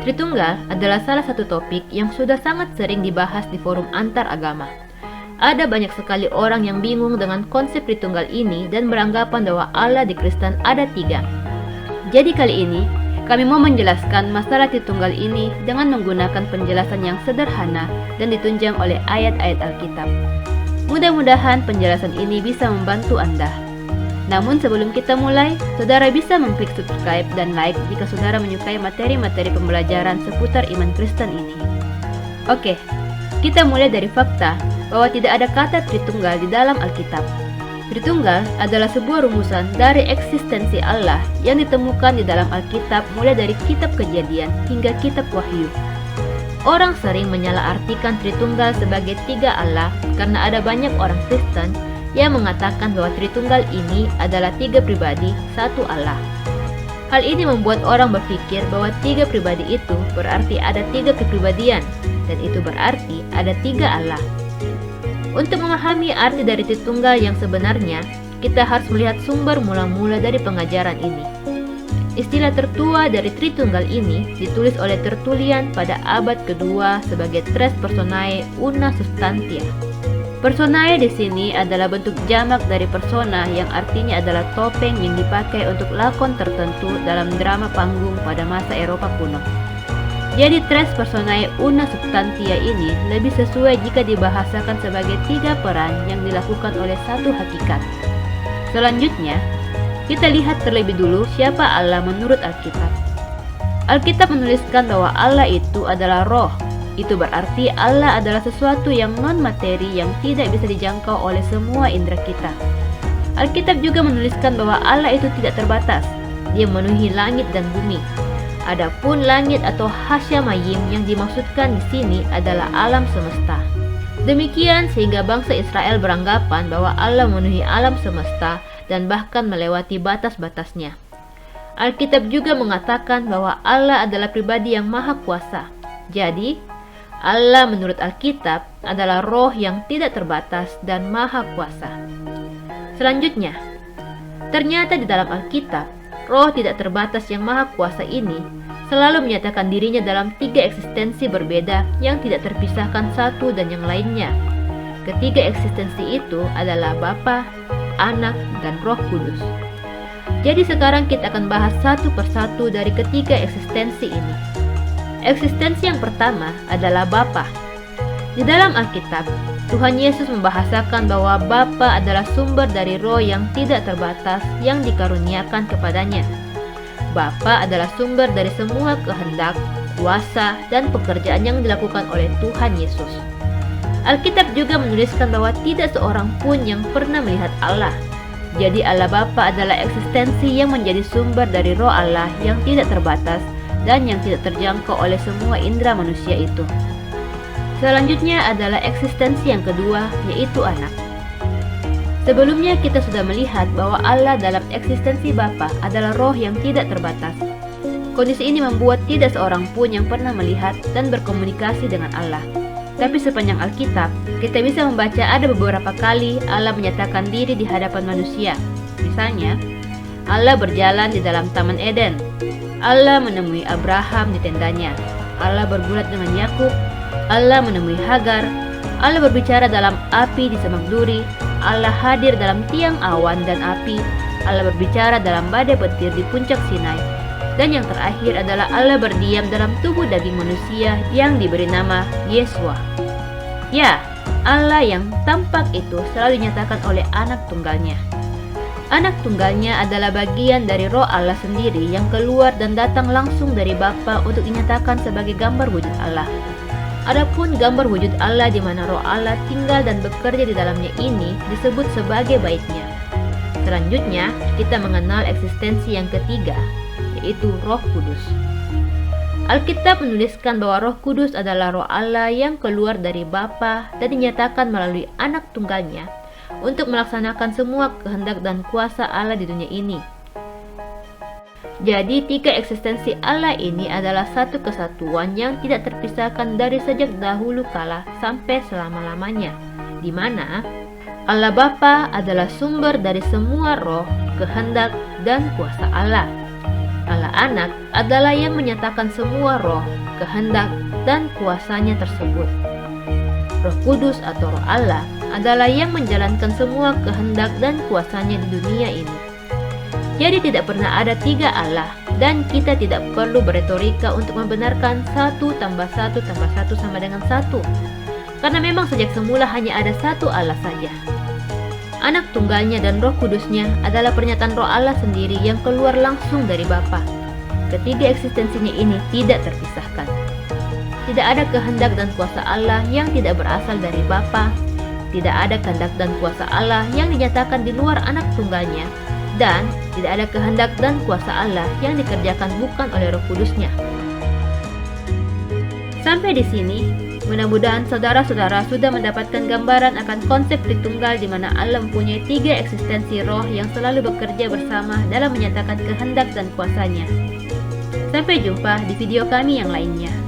Tritunggal adalah salah satu topik yang sudah sangat sering dibahas di forum antar agama. Ada banyak sekali orang yang bingung dengan konsep Tritunggal ini dan beranggapan bahwa Allah di Kristen ada 3. Jadi kali ini, kami mau menjelaskan masalah Tritunggal ini dengan menggunakan penjelasan yang sederhana dan ditunjang oleh ayat-ayat Alkitab. Mudah-mudahan penjelasan ini bisa membantu Anda. Namun sebelum kita mulai, saudara bisa mengklik subscribe dan like jika saudara menyukai materi-materi pembelajaran seputar iman Kristen ini. Oke, kita mulai dari fakta bahwa tidak ada kata Tritunggal di dalam Alkitab. Tritunggal adalah sebuah rumusan dari eksistensi Allah yang ditemukan di dalam Alkitab mulai dari kitab Kejadian hingga kitab Wahyu. Orang sering menyalahartikan Tritunggal sebagai 3 Allah karena ada banyak orang Kristen yang mengatakan bahwa Tritunggal ini adalah 3 pribadi, 1 Allah. Hal ini membuat orang berpikir bahwa 3 pribadi itu berarti ada 3 kepribadian, dan itu berarti ada 3 Allah. Untuk memahami arti dari Tritunggal yang sebenarnya, kita harus melihat sumber mula-mula dari pengajaran ini. Istilah tertua dari Tritunggal ini ditulis oleh Tertullian pada abad kedua sebagai Tres Personae Una Substantia. Personae di sini adalah bentuk jamak dari persona yang artinya adalah topeng yang dipakai untuk lakon tertentu dalam drama panggung pada masa Eropa kuno. Jadi Tres Personae Una Substantia ini lebih sesuai jika dibahasakan sebagai 3 peran yang dilakukan oleh satu hakikat. Selanjutnya, kita lihat terlebih dulu siapa Allah menurut Alkitab. Alkitab menuliskan bahwa Allah itu adalah roh. Itu berarti Allah adalah sesuatu yang non-materi yang tidak bisa dijangkau oleh semua indera kita. Alkitab juga menuliskan bahwa Allah itu tidak terbatas. Dia memenuhi langit dan bumi. Adapun langit atau hasyamayim yang dimaksudkan di sini adalah alam semesta. Demikian sehingga bangsa Israel beranggapan bahwa Allah memenuhi alam semesta dan bahkan melewati batas-batasnya. Alkitab juga mengatakan bahwa Allah adalah pribadi yang maha kuasa. Jadi, Allah menurut Alkitab adalah roh yang tidak terbatas dan maha kuasa. Selanjutnya, ternyata di dalam Alkitab, roh tidak terbatas yang maha kuasa ini selalu menyatakan dirinya dalam 3 eksistensi berbeda yang tidak terpisahkan satu dan yang lainnya. Ketiga eksistensi itu adalah Bapa, Anak, dan Roh Kudus. Jadi sekarang kita akan bahas satu persatu dari ketiga eksistensi ini. Eksistensi yang pertama adalah Bapa. Di dalam Alkitab, Tuhan Yesus membahasakan bahwa Bapa adalah sumber dari roh yang tidak terbatas yang dikaruniakan kepadanya. Bapa adalah sumber dari semua kehendak, kuasa, dan pekerjaan yang dilakukan oleh Tuhan Yesus. Alkitab juga menuliskan bahwa tidak seorang pun yang pernah melihat Allah. Jadi Allah Bapa adalah eksistensi yang menjadi sumber dari roh Allah yang tidak terbatas dan yang tidak terjangkau oleh semua indera manusia itu. Selanjutnya adalah eksistensi yang kedua, yaitu Anak. Sebelumnya kita sudah melihat bahwa Allah dalam eksistensi Bapa adalah roh yang tidak terbatas. Kondisi ini membuat tidak seorang pun yang pernah melihat dan berkomunikasi dengan Allah. Tapi sepanjang Alkitab, kita bisa membaca ada beberapa kali Allah menyatakan diri di hadapan manusia. Misalnya, Allah berjalan di dalam Taman Eden. Allah menemui Abraham di tendanya. Allah bergulat dengan Yakub. Allah menemui Hagar. Allah berbicara dalam api di semak duri. Allah hadir dalam tiang awan dan api. Allah berbicara dalam badai petir di puncak Sinai. Dan yang terakhir adalah Allah berdiam dalam tubuh daging manusia yang diberi nama Yesua. Ya, Allah yang tampak itu selalu dinyatakan oleh Anak Tunggalnya. Anak Tunggalnya adalah bagian dari roh Allah sendiri yang keluar dan datang langsung dari Bapa untuk dinyatakan sebagai gambar wujud Allah. Adapun gambar wujud Allah di mana roh Allah tinggal dan bekerja di dalamnya ini disebut sebagai baitnya. Selanjutnya, kita mengenal eksistensi yang ketiga, yaitu Roh Kudus. Alkitab menuliskan bahwa Roh Kudus adalah roh Allah yang keluar dari Bapa dan dinyatakan melalui Anak Tunggalnya untuk melaksanakan semua kehendak dan kuasa Allah di dunia ini. Jadi 3 eksistensi Allah ini adalah satu kesatuan yang tidak terpisahkan dari sejak dahulu kala sampai selama-lamanya, di mana Allah Bapa adalah sumber dari semua roh, kehendak, dan kuasa Allah. Allah Anak adalah yang menyatakan semua roh, kehendak, dan kuasanya tersebut. Roh Kudus atau Roh Allah adalah yang menjalankan semua kehendak dan kuasanya di dunia ini. Jadi tidak pernah ada 3 Allah, dan kita tidak perlu beretorika untuk membenarkan 1 tambah 1 tambah 1 sama dengan 1. Karena memang sejak semula hanya ada 1 Allah saja. Anak tunggalnya dan Roh Kudusnya adalah pernyataan Roh Allah sendiri yang keluar langsung dari Bapa. Ketiga eksistensinya ini tidak terpisahkan. Tidak ada kehendak dan kuasa Allah yang tidak berasal dari Bapa. Tidak ada kehendak dan kuasa Allah yang dinyatakan di luar anak tunggalnya. Dan tidak ada kehendak dan kuasa Allah yang dikerjakan bukan oleh Roh Kudusnya. Sampai di sini, mudah-mudahan saudara-saudara sudah mendapatkan gambaran akan konsep Tritunggal di mana Allah mempunyai 3 eksistensi roh yang selalu bekerja bersama dalam menyatakan kehendak dan kuasanya. Sampai jumpa di video kami yang lainnya.